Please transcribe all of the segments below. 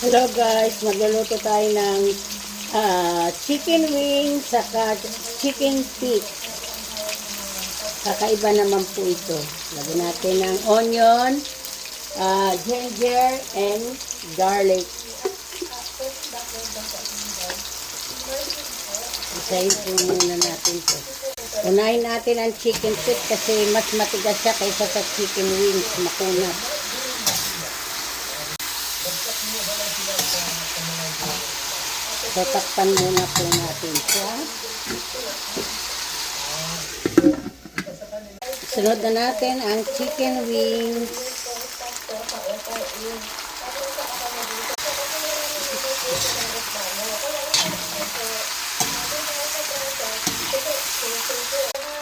Hello guys, magluluto tayo ng chicken wing saka chicken feet. Kakaiba naman po ito. Lagyan natin ng onion, ginger, and garlic. Isahin po muna natin ito. Unahin natin ang chicken feet kasi mas matigas siya kaysa sa chicken wings, makunat. So, takpan muna po natin siya. Sunod na natin ang chicken wings.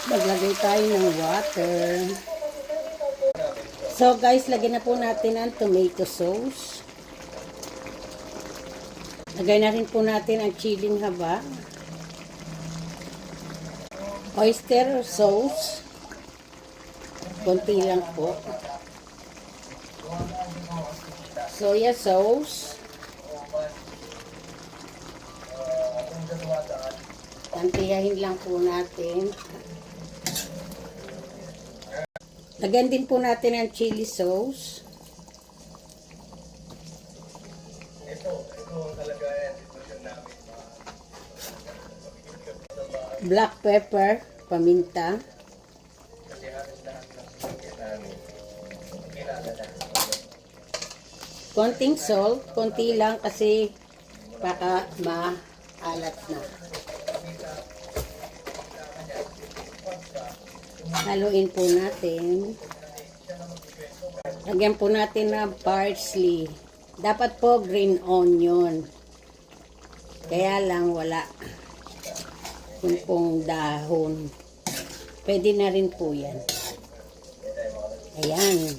Maglagay tayo ng water. So guys, lagyan na po natin ang tomato sauce. Lagay na rin po natin ang chiling haba. Oyster sauce. Konti lang po. Soya sauce. Tantiyahin lang po natin. Lagyan din po natin ang chili sauce. Black pepper, paminta. Konting salt, konti lang kasi baka maalat na. Haluin po natin. Lagyan po natin ng parsley. Dapat po green onion. Kaya lang wala. Yung pong dahon. Pwede na rin po yan. Ayan.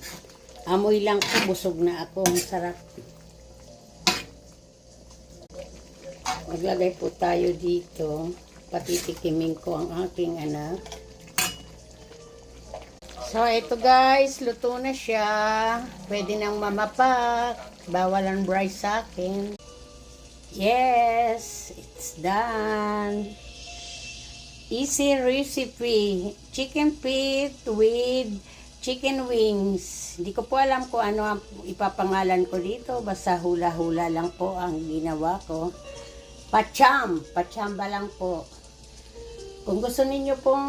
Amoy lang po. Busog na ako. Ang sarap. Maglagay po tayo dito. Patitikimin ko ang aking anak. So, ito guys. Luto na siya. Pwede nang mamapak. Bawal ang rice sa akin. Yes. It's done. Easy recipe. Chicken feet with chicken wings. Hindi ko po alam kung ano ang ipapangalan ko dito. Basta hula-hula lang po ang ginawa ko. Pachamba lang po. Kung gusto ninyo pong